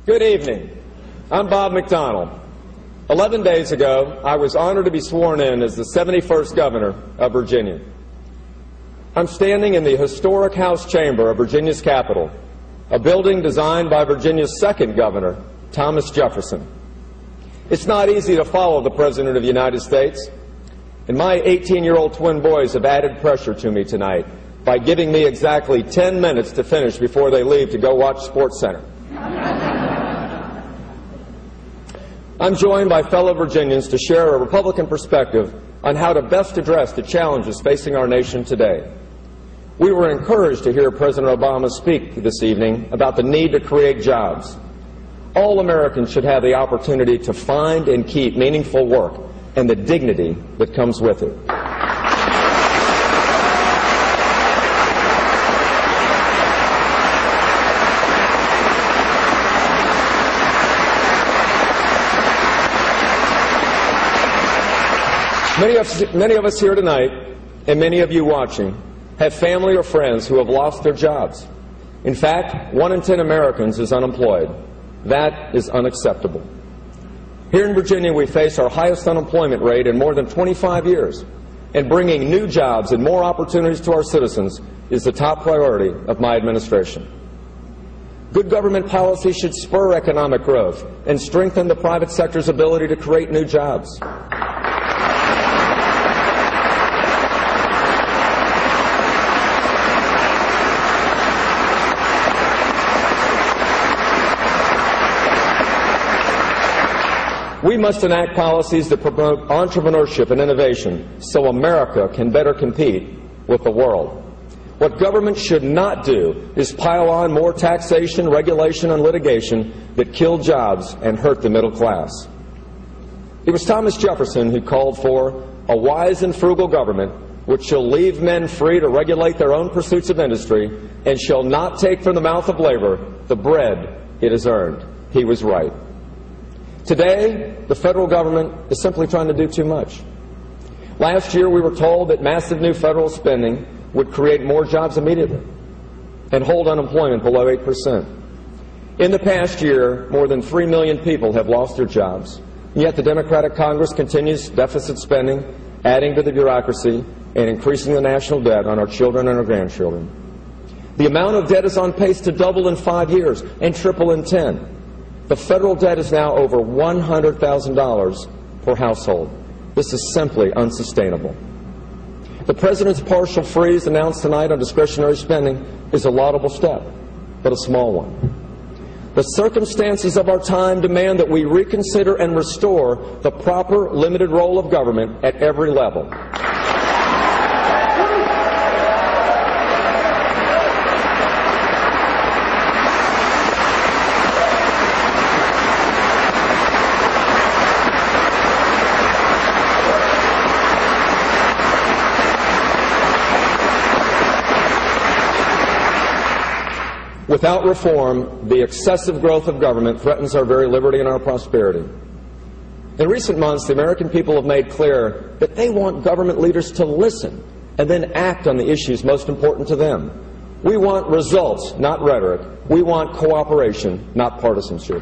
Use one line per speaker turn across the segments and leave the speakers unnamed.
Good evening. I'm Bob McDonnell. 11 days ago, I was honored to be sworn in as the 71st Governor of Virginia. I'm standing in the historic House chamber of Virginia's capital, a building designed by Virginia's second Governor, Thomas Jefferson. It's not easy to follow the President of the United States, and my 18-year-old twin boys have added pressure to me tonight by giving me exactly 10 minutes to finish before they leave to go watch SportsCenter. I'm joined by fellow Virginians to share a Republican perspective on how to best address the challenges facing our nation today. We were encouraged to hear President Obama speak this evening about the need to create jobs. All Americans should have the opportunity to find and keep meaningful work and the dignity that comes with it. Many of us here tonight, and many of you watching, have family or friends who have lost their jobs. In fact, 1 in 10 Americans is unemployed. That is unacceptable. Here in Virginia, we face our highest unemployment rate in more than 25 years, and bringing new jobs and more opportunities to our citizens is the top priority of my administration. Good government policy should spur economic growth and strengthen the private sector's ability to create new jobs. We must enact policies that promote entrepreneurship and innovation so America can better compete with the world. What government should not do is pile on more taxation, regulation, and litigation that kill jobs and hurt the middle class. It was Thomas Jefferson who called for a wise and frugal government which shall leave men free to regulate their own pursuits of industry and shall not take from the mouth of labor the bread it has earned. He was right. Today, the federal government is simply trying to do too much. Last year, we were told that massive new federal spending would create more jobs immediately and hold unemployment below 8%. In the past year, more than 3 million people have lost their jobs, yet the Democratic Congress continues deficit spending, adding to the bureaucracy and increasing the national debt on our children and our grandchildren. The amount of debt is on pace to double in 5 years and triple in 10. The federal debt is now over $100,000 per household. This is simply unsustainable. The President's partial freeze announced tonight on discretionary spending is a laudable step, but a small one. The circumstances of our time demand that we reconsider and restore the proper limited role of government at every level. Without reform, the excessive growth of government threatens our very liberty and our prosperity. In recent months, the American people have made clear that they want government leaders to listen and then act on the issues most important to them. We want results, not rhetoric. We want cooperation, not partisanship.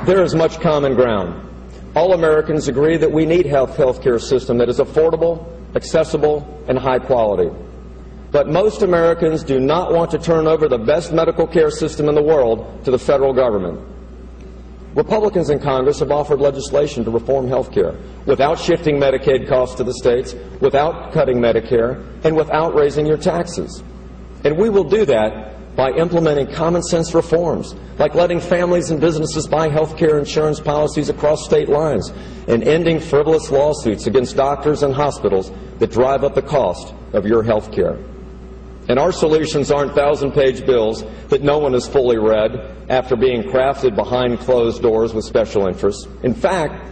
There is much common ground. All Americans agree that we need a health care system that is affordable, accessible, and high quality. But most Americans do not want to turn over the best medical care system in the world to the federal government. Republicans in Congress have offered legislation to reform health care without shifting Medicaid costs to the states, without cutting Medicare, and without raising your taxes. And we will do that by implementing common sense reforms, like letting families and businesses buy health care insurance policies across state lines and ending frivolous lawsuits against doctors and hospitals that drive up the cost of your health care. And our solutions aren't 1,000-page bills that no one has fully read after being crafted behind closed doors with special interests. In fact,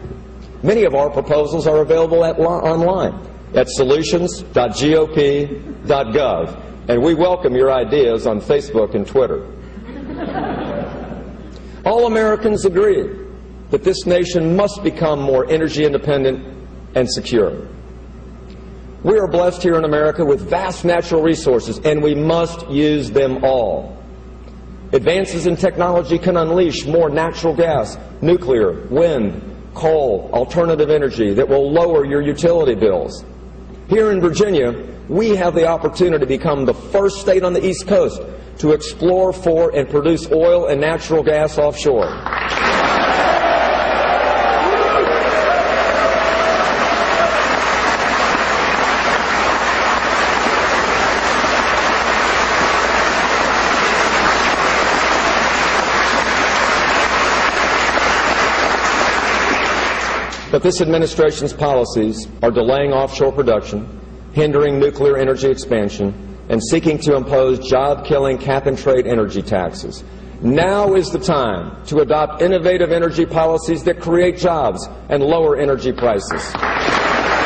many of our proposals are available online at solutions.gop.gov. And we welcome your ideas on Facebook and Twitter. All Americans agree that this nation must become more energy independent and secure. We are blessed here in America with vast natural resources, and we must use them all. Advances in technology can unleash more natural gas, nuclear, wind, coal, alternative energy that will lower your utility bills. Here in Virginia, we have the opportunity to become the first state on the East Coast to explore for and produce oil and natural gas offshore. But this administration's policies are delaying offshore production, hindering nuclear energy expansion, and seeking to impose job-killing cap-and-trade energy taxes. Now is the time to adopt innovative energy policies that create jobs and lower energy prices.